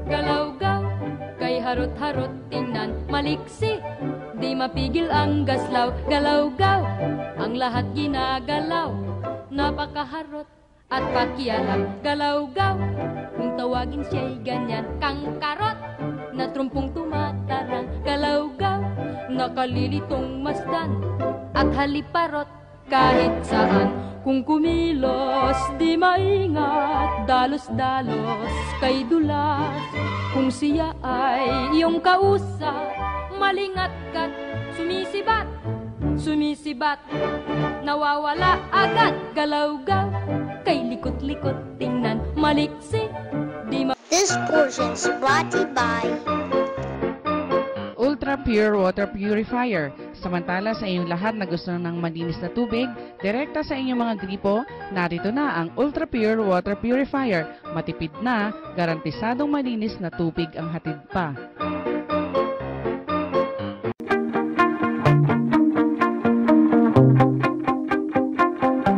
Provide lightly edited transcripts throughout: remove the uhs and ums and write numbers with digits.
Galaw-gaw, kay harot-harot tingnan, maliksi, di mapigil ang gaslaw. Galaw-gaw, ang lahat ginagalaw, napakaharot at pakialam. Galaw-gaw, kung tawagin siya'y ganyan, kangkarot, na trumpong tumatarang. Galaw-gaw, nakalilitong masdan, at haliparot kahit saan. Kung kumilos, di maingat, dalos-dalos kay dulas. Kung siya ay iyong kausap, malingat-kat, sumisibat, sumisibat, nawawala agad. Galaw-gaw, kay likot-likot tingnan, maliksi, di ma... This portion is brought to you by Ultra Pure Water Purifier. Samantala sa inyong lahat na gusto ng malinis na tubig, direkta sa inyong mga gripo, narito na ang Ultra Pure Water Purifier. Matipid na, garantisadong malinis na tubig ang hatid pa.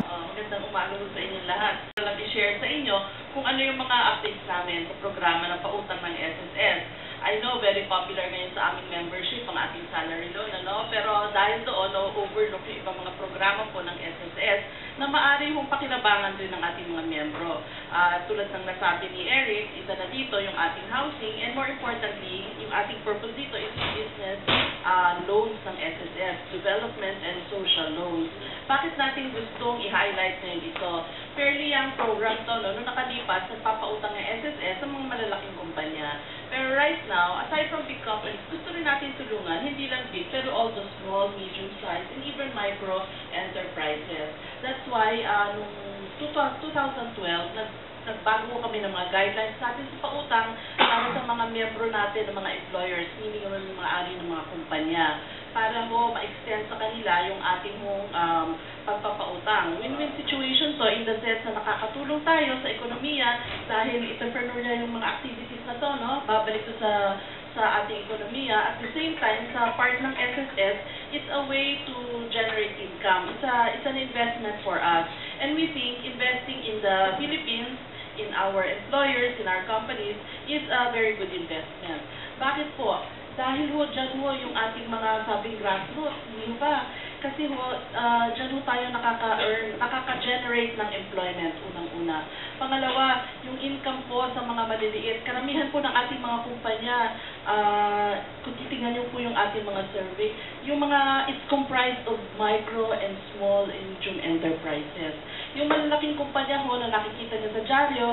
Magandang umaga sa inyong lahat. Lang i-share sa inyo kung ano yung mga updates namin sa programa ng pautang ng SSS. I know, very popular ngayon sa aming membership ang ating salary loan, ano? Pero dahil doon, overlook yung ibang mga programa po ng SSS na maaari yung pakinabangan rin ng ating mga membro. Tulad ng nasabi ni Eric, isa na dito yung ating housing, and more importantly, yung ating purpose dito is business loans ng SSS, development and social loans. Bakit natin gustong i-highlight ngayon ito? Fairly young program to, no? Noong nakalipas, nagpapautang ng SSS sa mga malalaking kumpanya. Pero right now, aside from big companies, gusto rin natin tulungan, hindi lang big, pero all the small, medium-sized, and even micro enterprises. That's why, noong 2012, nagbago kami ng mga guidelines natin sa pautang para sa mga miyembro natin, ng mga employers, meaning yung mga ari ng mga kumpanya, para ma-extend sa kanila yung ating pagpapautang. Win-win situation to in the sense na nakakatulong tayo sa ekonomiya dahil entrepreneur niya yung mga activities na to, no? Babalik to sa ating ekonomiya. At the same time, sa part ng SSS, it's a way to generate income. It's an investment for us. And we think investing in the Philippines, in our employers, in our companies, is a very good investment. Bakit po? Dahil dyan yung ating mga sabing grassroots, hindi ba? Kasi dyan tayo nakaka-earn, nakaka-generate ng employment, unang-una. Pangalawa, yung income po sa mga maliliit. Karamihan po ng ating mga kumpanya, kung titingnan niyo po yung ating mga survey, yung mga, it's comprised of micro and small and medium enterprises. Yung malalaking kumpanya na nakikita niyo sa dyaryo,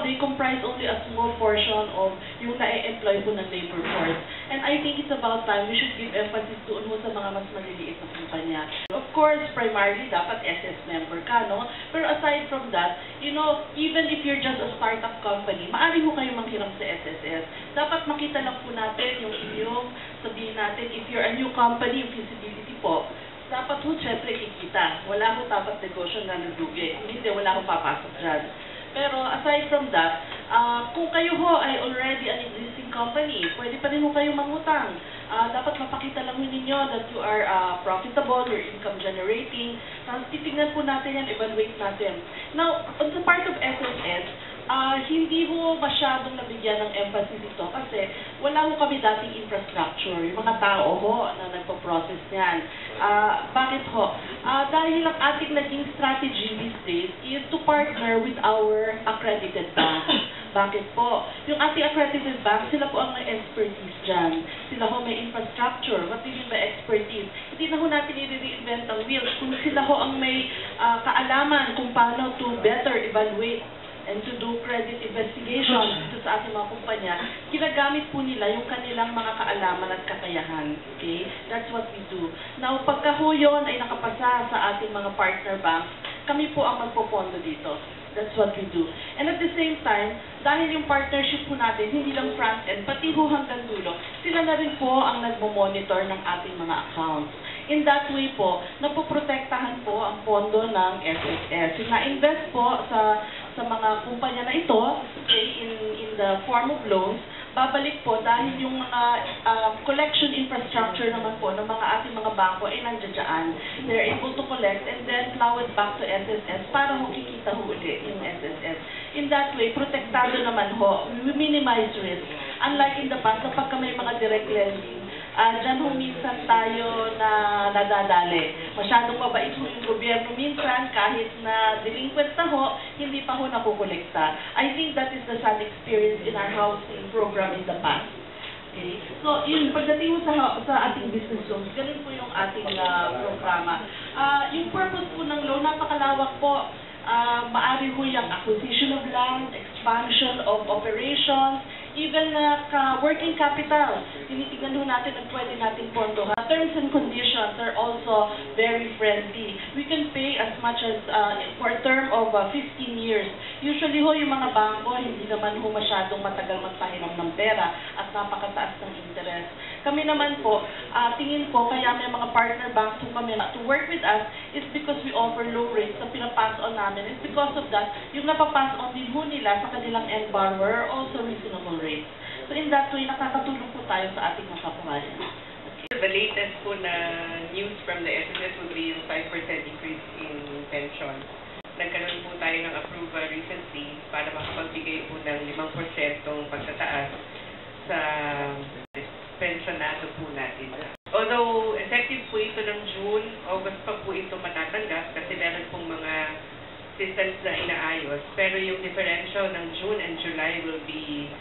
they comprise only a small portion of yung na-employ po ng labor force. And I think it's about time we should give emphasis doon sa mga mas maliliit na kumpanya. Of course, primarily, dapat SS member ka, no? Pero aside from that, you know, even if you're just a startup company, maaari ho kayo manghiram sa SSS. Dapat makita lang po natin yung inyong, sabihin natin, if you're a new company, yung feasibility po, dapat ho, syempre, kikita. Wala ho dapat negosyo na nadugi. Hindi, wala ho papasok dyan. Pero aside from that, kung kayo ho ay already an existing company, pwede pa rin ho kayo mangutang. Dapat mapakita lang ninyo that you are profitable, you're income generating. Titignan po natin yan, evaluate natin. Now, on the part of SSS, hindi ho masyadong nabigyan ng emphasis ito kasi wala ho kami dating infrastructure, yung mga tao ho na nagpo-process niyan. Bakit ho? Dahil ang ating naging strategy these days is to partner with our accredited banks. Bakit po? Yung ating accredited bank, sila po ang may expertise dyan. Sila ho may infrastructure. What do you mean by expertise? Hindi na ho natin i-reinvent ang wheels. Kung sila ho ang may kaalaman kung paano to better evaluate and to do credit investigation dito sa ating mga kumpanya, ginagamit po nila yung kanilang mga kaalaman at kakayahan. Okay? That's what we do. Now, pagka ho yun ay nakapasa sa ating mga partner banks, kami po ang magpopondo dito. That's what we do. And at the same time, dahil yung partnership po natin, hindi lang front-end, pati ho hanggang dulo, sila na rin po ang nagmo-monitor ng ating mga accounts. In that way po, napoprotektahan po ang pondo ng SSS. Na-invest po sa mga kumpanya na ito, okay, in the form of loans, babalik po dahil yung mga collection infrastructure naman po ng mga ating mga bangko ay nandiyan. They're able to collect and then plow it back to SSS para ho kikita ho ulit yung SSS. In that way, protektado naman ho, we minimize risk. Unlike in the past, kapag may mga direct lending, dyan ho minsan tayo na nadadali. Masyadong mabait ho yung gobyerno minsan, kahit na delinquent na ho, hindi pa ho nakukolekta. I think that is the sad experience in our housing program in the past. Okay? So, yun, pagdating mo sa ating business loans, ganun po yung ating programa. Yung purpose po ng loan, napakalawak po. Maari ho yung acquisition of land, expansion of operations, even working capital. Tinitignan ho natin ang pwede nating pondo. Terms and conditions are also very friendly. We can pay as much as for a term of 15 years. Usually ho, yung mga bangko, hindi naman ho masyadong matagal magpahiram ng pera at napakataas ng interest. Kami naman po, tingin ko, kaya may mga partner banks ho kami to work with us is because we offer low rates na pinapass on namin. It's because of that, yung napapass on din ho nila sa kanilang end borrower are also reasonable rates. So in that way, nakakatulong po tayo sa ating mga kapuhayan. The latest po na news from the SSS would be yung 5% increase in pension. Nagkaroon po tayo ng approval recently para makapagbigay po ng 5% pagtataas sa pensionado po natin. Although effective po ito ng June, August pa po ito matatanggap kasi meron pong mga systems na inaayos. Pero yung differential ng June and July will be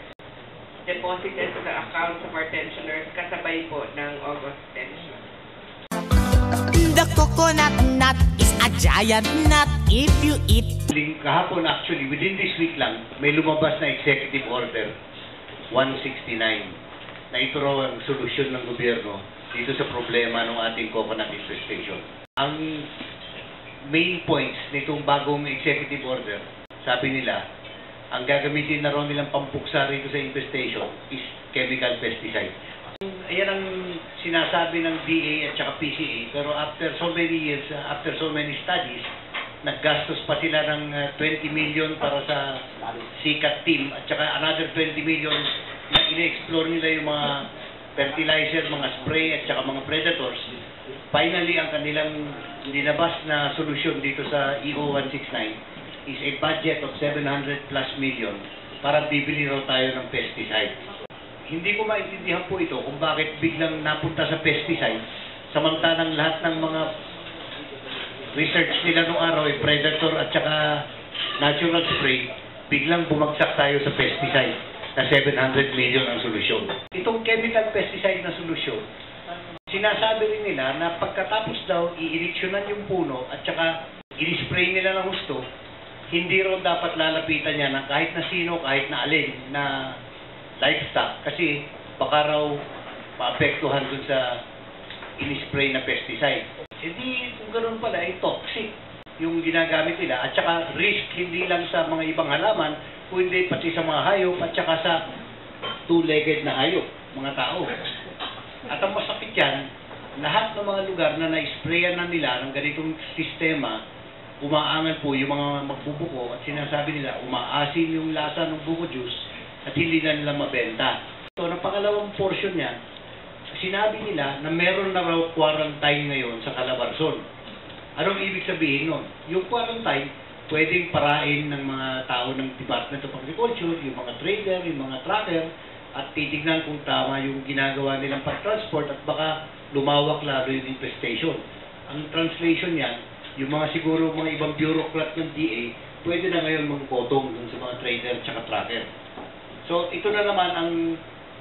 deposited to the accounts of our pensioners kasabay po ng August pension. The coconut nut is a giant nut if you eat. Kahapon actually, within this week lang, may lumabas na executive order 169 na ito raw ang solusyon ng gobyerno dito sa problema ng ating coconut infestation. Ang main points nitong bagong executive order, sabi nila, ang gagamitin na raw nilang pampuksa rito sa infestation is chemical pesticide. Ayan ang sinasabi ng DA at saka PCA, pero after so many years, after so many studies, naggastos pa sila ng 20 million para sa sikat team at saka another 20 million na ine-explore nila yung mga fertilizer, mga spray at saka mga predators. Finally, ang kanilang linabas na solusyon dito sa EO 169 is a budget of 700 plus million para bibili raw tayo ng pesticide. Hindi ko maintindihan po ito kung bakit biglang napunta sa pesticide samantalang lahat ng mga research nila nung araw ay predator at saka natural spray, biglang bumagsak tayo sa pesticide na 700 million ang solusyon. Itong chemical pesticide na solusyon, sinasabi rin nila na pagkatapos daw i-iriksyonan yung puno at saka i-spray nila ng gusto, hindi raw dapat lalapitan niya ng kahit na sino, kahit na alin na livestock kasi baka raw maapektuhan dun sa in-spray na pesticide. Hindi kung ganoon pala ay toxic yung ginagamit nila at saka risk hindi lang sa mga ibang halaman kundi pati sa mga hayop at saka sa two-legged na hayop, mga tao. At ang masakit yan, lahat ng mga lugar na na-sprayan na nila ng ganitong sistema, umaangal po yung mga magbubuko at sinasabi nila umaasin yung lasa ng buko juice at hindi na nila mabenta. So, ang pangalawang portion niya, sinabi nila na meron na raw quarantine ngayon sa Calabarzon. Anong ibig sabihin nun? Yung quarantine, pwedeng parain ng mga tao ng Department of Agriculture, yung mga trader, yung mga tracker, at titignan kung tama yung ginagawa nilang pag-transport at baka lumawak lalo yung infestation. Ang translation yan, yung mga siguro mga ibang bureaucrat ng DA, pwede na ngayon magpotong dun sa mga trader at saka tracker. So, ito na naman ang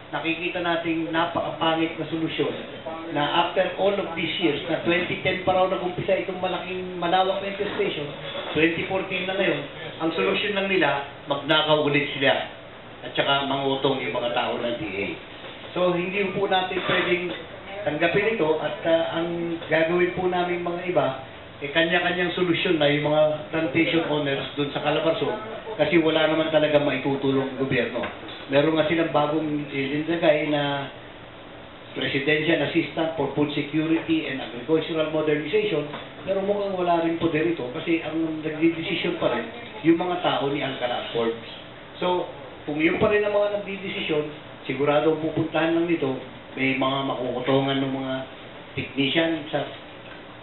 nakikita nating napakapangit na solusyon na after all of these years, na 2010 pa raw nag-umpisa itong malaking malawak na infestation, 2014 na ngayon, ang solusyon lang nila, magnakaw ulit sila at saka mangutong yung mga tao ng DA. So, hindi po natin pwedeng tanggapin ito at ang gagawin po namin mga iba, kanya-kanyang solusyon na yung mga plantation owners doon sa Calabarzon kasi wala naman talaga maitutulong ang gobyerno. Meron nga silang bagong ilagay na Presidential Assistant for Food Security and Agricultural Modernization, pero mukhang wala rin po dito kasi ang nagdidesisyon pa rin yung mga tao ni Alcala Forbes. So, kung yun pa rin ang mga nagdidesisyon, sigurado pupuntahan lang nito, may mga makukutongan ng mga technician sa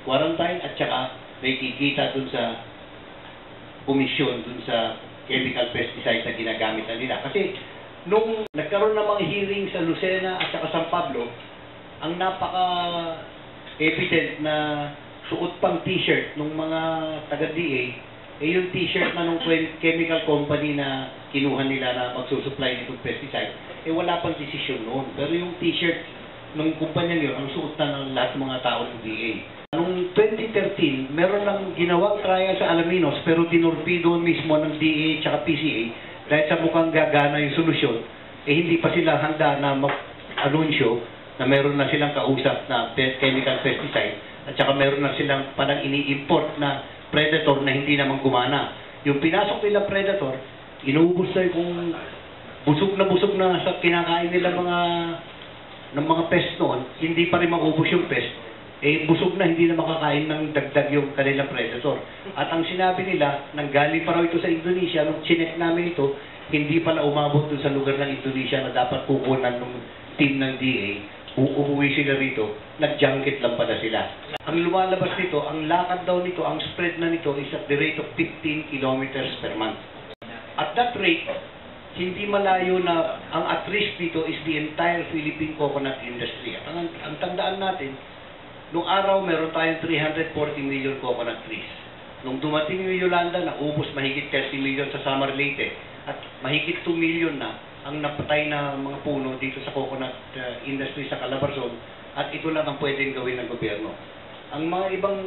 quarantine at saka may kikita dun sa komisyon, dun sa chemical pesticide na ginagamit na nila. Kasi nung nagkaroon ng mga hearing sa Lucena at saka San Pablo, ang napaka-evident na suot pang t-shirt ng mga taga-DA, yung t-shirt na nung chemical company na kinuha nila na magsusupply nitong pesticide, wala pang desisyon noon. Pero yung t-shirt ng kumpanya yun, ang suot na ng lahat ng mga tao ng DA. Noong 2013, meron lang ginawang trial sa Alaminos, pero tinurpido mismo ng DA at PCA dahil sa mukhang gagana yung solusyon, hindi pa sila handa na mag-anunsyo na meron na silang kausap na chemical pesticide at saka meron na silang parang ini-import na predator na hindi naman gumana. Yung pinasok nila predator, inuubos na kung busog na sa kinakain nila ng mga pest noon, hindi pa rin maubos yung pest, busog na, hindi na makakain ng dagdag yung kanilang predator. At ang sinabi nila, nanggaling pa raw ito sa Indonesia, nung chinek namin ito, hindi pala umabot dun sa lugar ng Indonesia na dapat kukunan ng team ng DA. Uuwi sila rito, nag-junket lang pala sila. Ang lumalabas nito, ang lakad daw nito, ang spread na nito is at the rate of 15 kilometers per month. At that rate, hindi malayo na ang at risk dito is the entire Philippine coconut industry. At ang tandaan natin, nung araw meron tayong 340 million coconut trees. Nung dumating yung Yolanda, naubos mahigit 30 million sa Samar Leyte at mahigit 2 million na ang napatay na mga puno dito sa coconut industry sa Calabarzon, at ito lang ang pwedeng gawin ng gobyerno. Ang mga ibang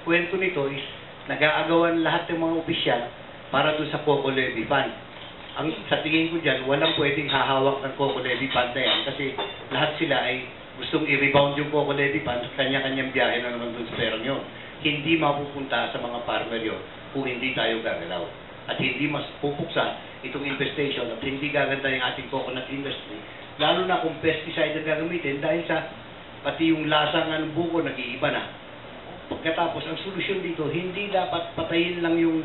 kwento nito is nag-aagawan lahat ng mga opisyal para doon sa Coco Levy Fund. Sa tingin ko dyan, walang pwedeng hahawak ng Coco Levy Fund na yan kasi lahat sila ay gustong i-rebound yung Coco Levy Fund, kanya-kanyang biyahe na naman doon sa perang yun. Hindi mapupunta sa mga farmer yun kung hindi tayo gagalaw. At hindi mas pupuksa itong infestation at hindi gaganda yung ating coconut industry, lalo na kung pesticide na gagamitin dahil sa pati yung lasa ng buko nag-iiba na. Pagkatapos, ang solusyon dito, hindi dapat patayin lang yung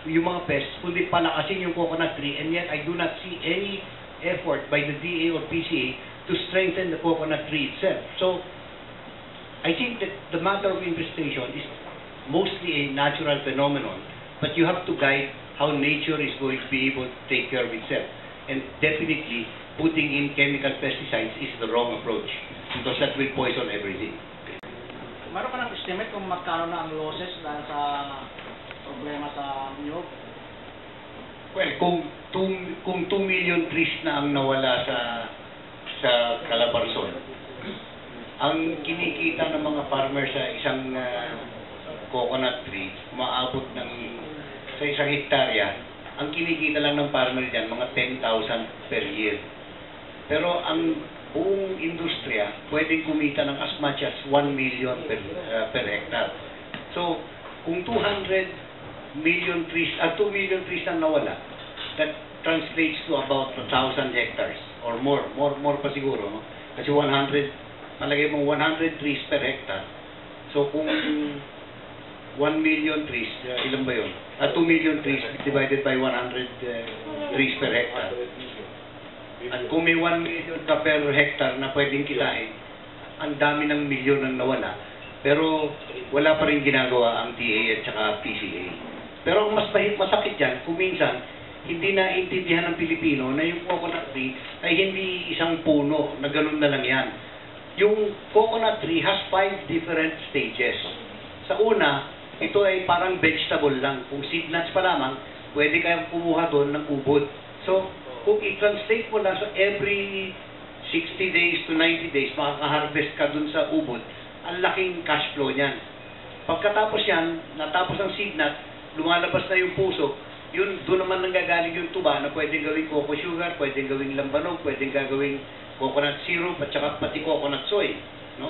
mga pests, kundi palakasin yung coconut tree, and yet I do not see any effort by the DA or PCA to strengthen the coconut tree itself. So, I think that the matter of infestation is mostly a natural phenomenon, but you have to guide how nature is going to be able to take care of itself. And definitely, putting in chemical pesticides is the wrong approach because that will poison everything. Meron ka ng estimate kung magkano na ang losses dahil sa problema sa niyog? Well, kung 2 million trees na ang nawala sa Calabarzon, ang kinikita ng mga farmer sa isang coconut tree, umaabot ng sa isang hektarya, ang kinikita lang ng farmer dyan, mga 10,000 per year. Pero ang buong industriya, pwedeng kumita ng as much as 1 million per hectare. So, kung 200 million trees, 2 million trees na nawala, that translates to about 1,000 hectares or more pa siguro. No? Kasi 100, malagay mong 100 trees per hectare. So, kung 1 million trees, ilan ba yun? 2 million trees divided by 100 trees per hectare. At kung may 1 million ka per hectare na pwedeng kitain, ang dami ng milyon ang nawala. Pero wala pa rin ginagawa ang DA at saka PCA. Pero ang mas masakit dyan, kung minsan, hindi naintindihan ng Pilipino na yung coconut tree ay hindi isang puno na ganun na lang yan. Yung coconut tree has 5 different stages. Sa una, ito ay parang vegetable lang. Kung seed nuts pa lamang, pwede kayong kumuha doon ng ubod. So, kung i-translate mo lang, so every 60 days to 90 days, makaka-harvest ka doon sa ubod, ang laking cash flow niyan. Pagkatapos yan, natapos ang seed nut, lumalabas na yung puso, yun, doon naman nanggagaling yung tuba na pwedeng gawing cocoa sugar, pwedeng gawing lambanog, pwedeng gagawing coconut syrup, at saka pati coconut soy. No?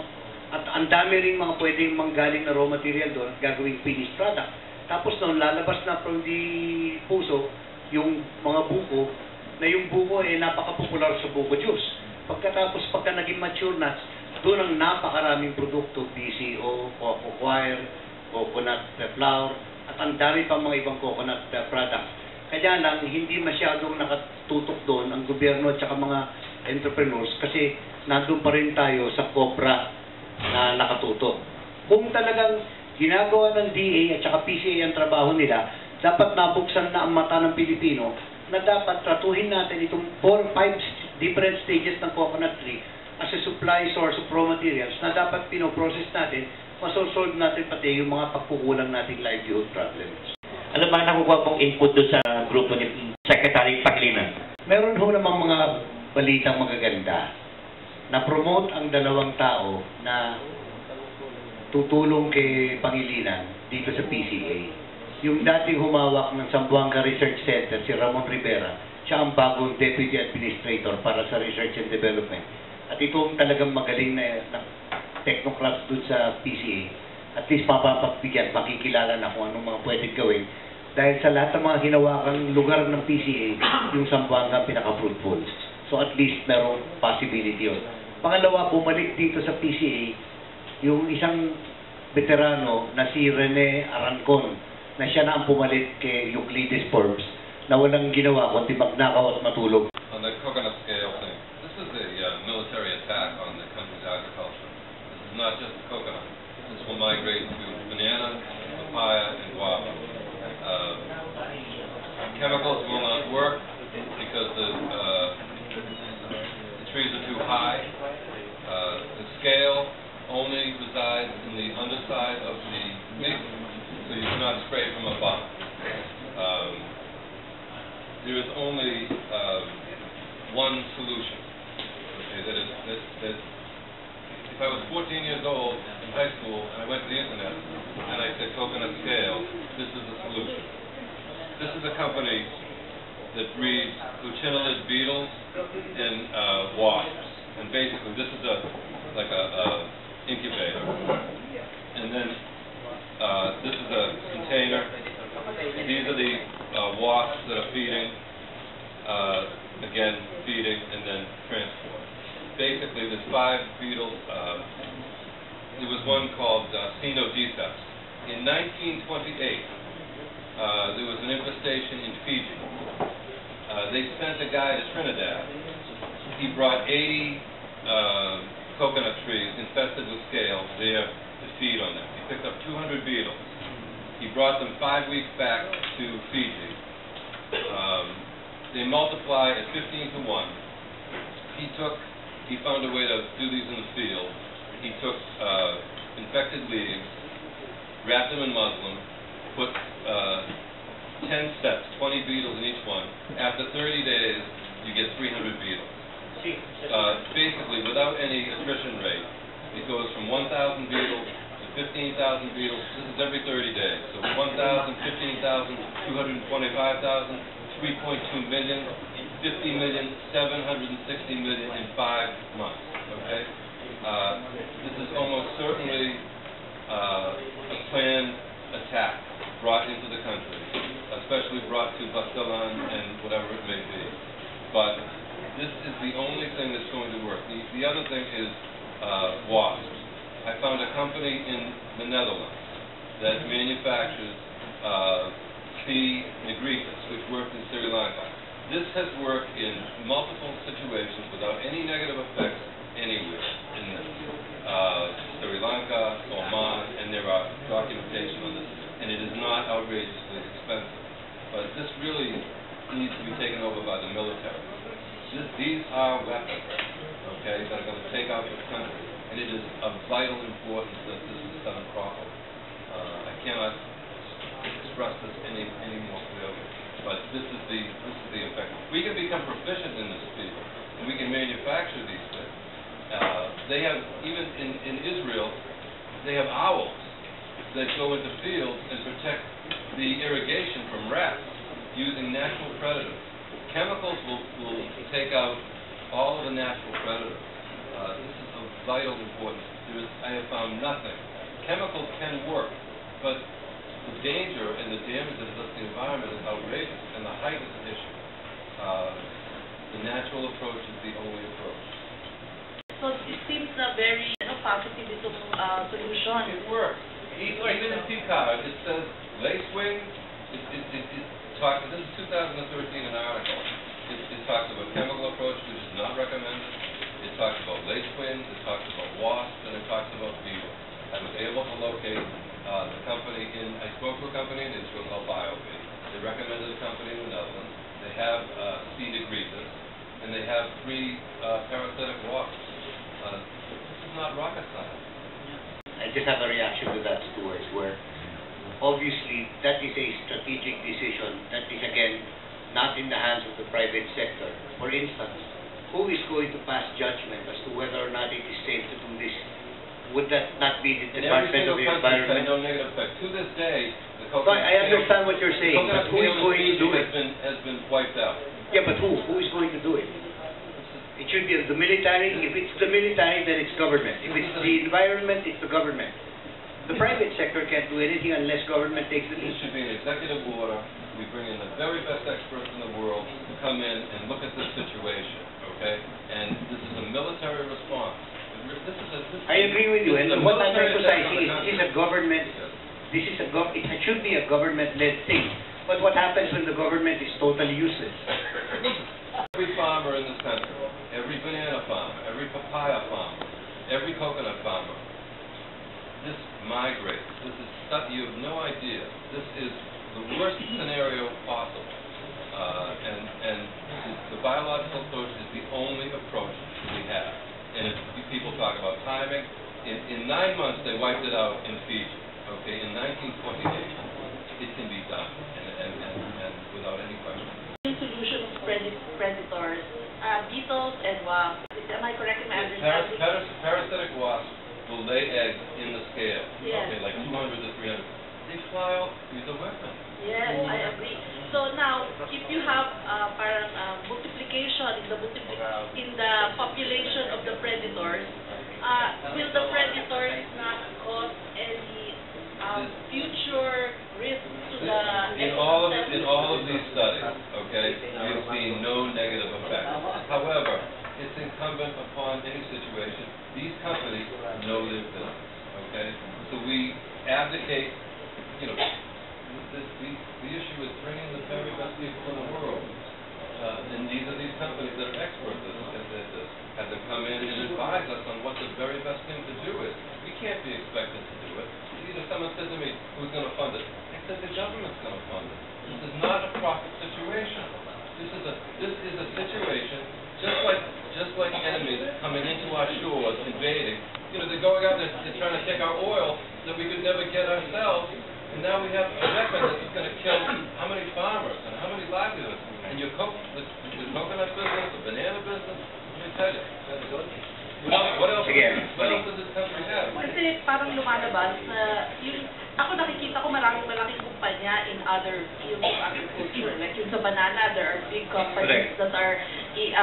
At ang dami rin mga pwedeng manggaling na raw material doon, gagawing finished product. Tapos noon, lalabas na from the puso, yung mga buko, na yung buko ay napaka-popular sa buko juice. Pagkatapos, pagka naging mature nuts, doon ang napakaraming produkto, BCO, cocoa coir, coconut flour, at ang dami pang mga ibang coconut products. Kaya lang, hindi masyadong nakatutok doon ang gobyerno at saka mga entrepreneurs kasi nandun pa rin tayo sa COBRA na nakatutok. Kung talagang ginagawa ng DA at saka PCA ang trabaho nila, dapat nabuksan na ang mata ng Pilipino na dapat tratuhin natin itong 4 5 different stages ng coconut tree as a supply source of raw materials na dapat pinoprocess natin, masosolve natin pati yung mga pagkukulang nating livelihood problems. Ano ba nakukuha pong input doon sa grupo ni Secretary Pangilinan? Meron ho namang mga balitang magaganda na promote ang dalawang tao na tutulong kay Pangilinan dito sa PCA. Yung dating humawak ng Zamboanga Research Center, si Ramon Rivera, siya ang bagong Deputy Administrator para sa Research and Development. At itong talagang magaling na technocrats doon sa PCA. At least mapapagbigyan, makikilala na kung anong mga pwedeng gawin. Dahil sa lahat ng mga hinawakang lugar ng PCA, yung Zamboanga pinaka-fruitful. So at least merong possibility yun. Pangalawa, bumalik dito sa PCA, yung isang veterano na si Rene Arancon, na siya na ang pumalit kay Euclides Forbes, na walang ginawa kundi magnakaw at matulog. On the coconut scale thing, this is a military attack on the country's agriculture. This is not just coconut. This will migrate to banana, papaya, and guava. Chemicals will not work because the trees are too high. The scale only resides in the underside of the leaf, so you cannot spray from above. There is only one solution. Okay, that if I was 14 years old in high school and I went to the internet and I said coconut scale, this is the solution. This is a company that breeds luchinolid beetles and wasps, and basically this is like a incubator, and then this is a container. These are the wasps that are feeding, again feeding, and then transport. Basically, there's 5 beetles. There was one called Cynodiceps. In 1928, there was an infestation in Fiji. They sent a guy to Trinidad. He brought 80 coconut trees infested with scales there to feed on them. He picked up 200 beetles. He brought them 5 weeks back to Fiji. They multiply at 15 to 1. He found a way to do these in the field. He took infected leaves, wrapped them in muslin, put 10 sets, 20 beetles in each one. After 30 days, you get 300 beetles. Basically, without any attrition rate, it goes from 1,000 beetles to 15,000 beetles. This is every 30 days. So 1,000, 15,000, 225,000, 3.2 million, 50 million, 760 million in 5 months. Okay? This is almost certainly a planned attack brought into the country, especially brought to Basilan and whatever it may be. But this is the only thing that's going to work. The other thing is wasps. I found a company in the Netherlands that manufactures C. nigritas, which worked in Sri Lanka. This has worked in multiple situations without any negative effects anywhere in Sri Lanka, Oman, and there are documentation on this, and it is not outrageously expensive. But this really needs to be taken over by the military. These are weapons, okay, that are going to take out the country, and it is of vital importance that this is done properly. I cannot express this any more clearly. But this is the effect. We can become proficient in this field, and we can manufacture these things. They have, even in Israel, they have owls that go into fields and protect the irrigation from rats using natural predators. Chemicals will take out all of the natural predators. This is of vital importance. I have found nothing. Chemicals can work, but the danger and the damage that it does to the environment is outrageous, and the height is an issue. The natural approach is the only approach. So it seems a very positive solution. It works. Even in T-card, it says lace-wing. It talks. This is 2013, an article. It talks about chemical approach, which is not recommended. talks about lake twins, it talks about wasps, and it talks about beetles. I was able to locate the company I spoke to a company in Israel called BioBee. They recommended a company in the Netherlands. They have seed egregious, and they have 3 parasitic wasps. This is not rocket science. I just have a reaction to that, Stuart, where obviously that is a strategic decision that is, again, not in the hands of the private sector. For instance, who is going to pass judgment as to whether or not it is safe to do this? Would that not be the Department of the Environment? No negative effect. To this day, the But I understand what you're saying, but who is going to do it? Has been wiped out. Yeah, but who? Who is going to do it? It should be the military. If it's the military, then it's government. If it's the environment, it's the government. The private sector can't do anything unless government takes the lead. This should be an executive order. We bring in the very best experts in the world to come in and look at this situation, okay? And this is a military response. I agree with you, and what I'm emphasizing is this is a government, it should be a government-led thing. But what happens when the government is totally useless? Every farmer in this country, every banana farmer, every papaya farmer, every coconut farmer, this migrates. This is stuff you have no idea. This is the worst scenario possible. And the biological approach is the only approach we have. And if people talk about timing, in 9 months they wiped it out in Fiji. Okay, in 1928, it can be done, and without any question. Solution of predators, beetles and wasps. Am I correct in my understanding? Parasitic wasps will lay eggs in the scale. Yes. Okay, like 200 to 300. They fly out, use a weapon. Yes, I agree. So now, if you have multiplication in the population of the predators, will the predators not cause any future risk to the in all of these studies, okay, we've seen no negative effects. However, it's incumbent upon any situation. These companies know their business, okay? So we abdicate, the issue is bringing the very best people in the world. And these are these companies that are experts at this, have to come in and advise us on what the very best thing to do is. We can't be expected to do it. Someone said to me, who's going to fund it? I said, the government's going to fund it. This is not a profit situation. This is a situation, just like enemies coming into our shores, invading. They're going out, they're trying to take our oil that we could never get ourselves, and now we have a weapon that's going to kill how many farmers and how many livelihoods. And the coconut business, the banana business, let me tell you, what else does this country have? Kasi parang lumalabas na ako nakikita ko malaking kumpanya in other fields of agriculture. Like yung sa banana, there are big companies that are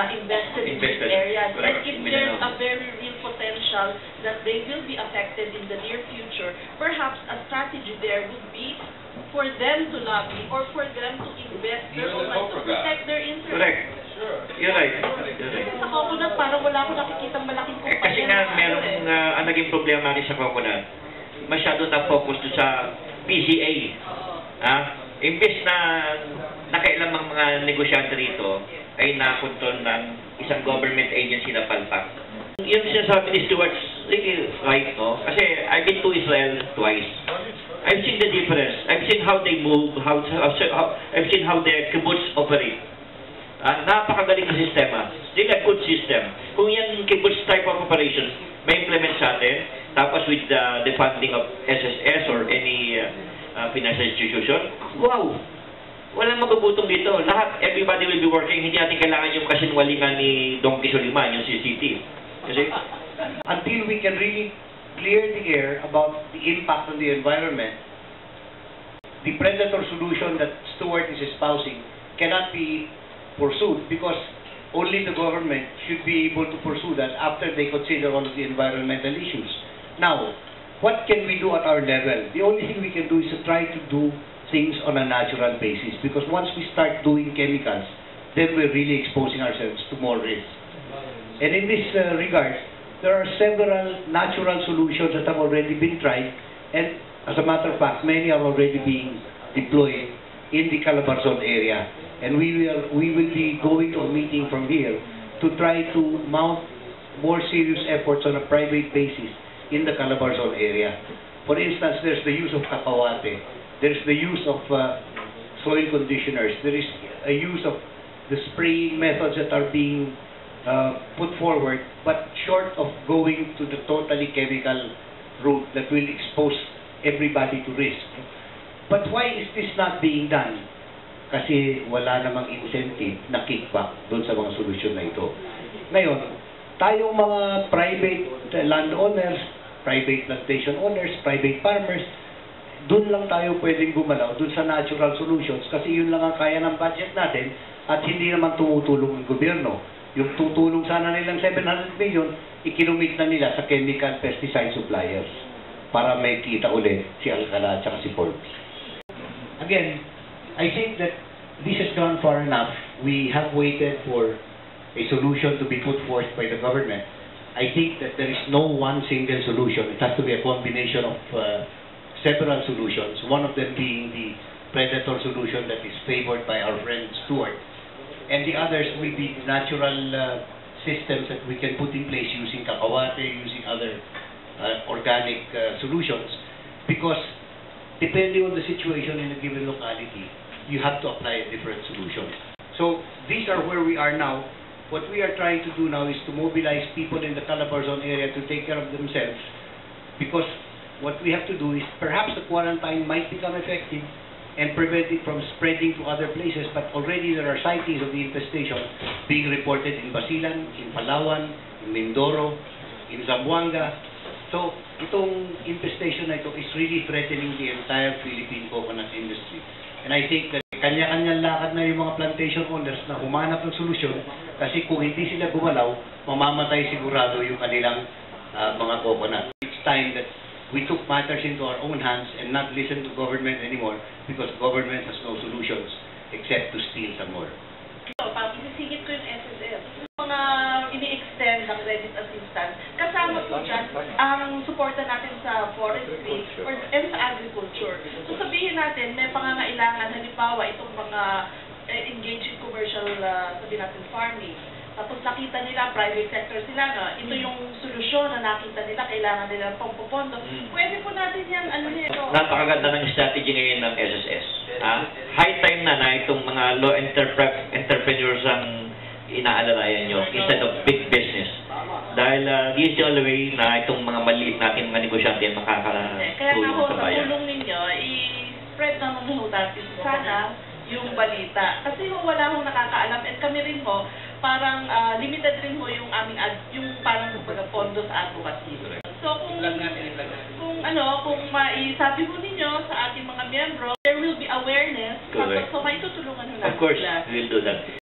invested in these areas. And if there's a very real potential that they will be affected in the near future, perhaps a strategy there would be for them to lobby or for them to invest their own money to protect their interests. Correct. You're right. Sa coconut, parang wala akong nakikita malaking kumpanya. Kasi nga, merong ang naging problema rin sa coconut, masyado na focus sa PCA. Imbes na nakailang mga negosyante rito ay nakontrol ng isang government agency na palpak. Yung sinasabi ni Stuart, really right, no? Kasi I've been to Israel twice. I've seen the difference. I've seen how they move, I've seen how their kibbutz operate. Napakagaling na sistema. Still a good system. Kung yan kibbutz type of operations, may implement sa atin, tapos with the funding of SSS or any financial institution, wow! Walang magubutong dito. Lahat, everybody will be working. Hindi natin kailangan yung kasinwalingan ni Don Quixote, yung CCT. Kasi, until we can really clear the air about the impact on the environment, the predator solution that Stuart is espousing cannot be pursued because only the government should be able to pursue that after they consider all of the environmental issues. Now, what can we do at our level? The only thing we can do is to try to do things on a natural basis, because once we start doing chemicals, then we're really exposing ourselves to more risk. And in this regard, there are several natural solutions that have already been tried, and as a matter of fact, many are already being deployed in the Calabarzon area. And we will be going to a meeting from here to try to mount more serious efforts on a private basis in the Calabarzon area. For instance, there's the use of cacahuate, there's the use of soil conditioners, there is a use of the spraying methods that are being put forward, but short of going to the totally chemical route that will expose everybody to risk. But why is this not being done? Kasi wala namang incentive na kickback doon sa mga solusyon na ito. Ngayon, tayong mga private landowners, private plantation owners, private farmers, doon lang tayo pwedeng gumalaw, doon sa natural solutions, kasi yun lang ang kaya ng budget natin at hindi naman tumutulong ng gobyerno. Yung tutulong sana nilang 700 million, ikinumit na nila sa chemical pesticide suppliers para may kita ulit si Alcala at si Forbes. Again, I think that this has gone far enough. We have waited for a solution to be put forth by the government. I think that there is no one single solution. It has to be a combination of several solutions, one of them being the predator solution that is favored by our friend Stuart, and the others will be natural systems that we can put in place using cacahuate, using other organic solutions, because depending on the situation in a given locality, you have to apply a different solution. So these are where we are now. What we are trying to do now is to mobilize people in the Calabarzon area to take care of themselves, because what we have to do is perhaps the quarantine might become effective and prevent it from spreading to other places, but already there are sightings of the infestation being reported in Basilan, in Palawan, in Mindoro, in Zamboanga. So itong infestation na ito is really threatening the entire Philippine coconut industry. And I think that kanya-kanyang lakad na yung mga plantation owners na humanap ng solusyon, kasi kung hindi sila gumalaw, mamamatay sigurado yung kanilang mga coconut. It's time that we took matters into our own hands and not listen to government anymore, because government has no solutions except to steal some more. Isisingit ko yung SSS. Mga ini-extend ng credit assistance, kasama po dyan ang suporta natin sa forestry and sa agriculture. So sabihin natin, may pangangailangan, halimbawa itong mga engaged in commercial, sabihin natin, farming. Tapos nakita nila, private sector sila, no? Ito yung solusyon na nakita nila, kailangan nila pampupondo. Pwede po natin yan, ano nito. Napakaganda ng strategy ngayon ng SSS. High time na itong mga low entrepreneurs ang inaalalayan nyo instead of big business. Dahil this is the only way na itong mga maliit natin mga negosyante makakatulong sa bayan. Kaya na ho, sa tulong ninyo, i-spread naman ho natin sana yung balita. Kasi ho, wala hong nakakaalam, and kami rin ho, parang limited rin ho yung aming yung parang pondo sa advocacy. So kung maisabi ho ninyo sa ating mga miyembro, there will be awareness. So maitutulungan ho natin. Of course, we'll do that.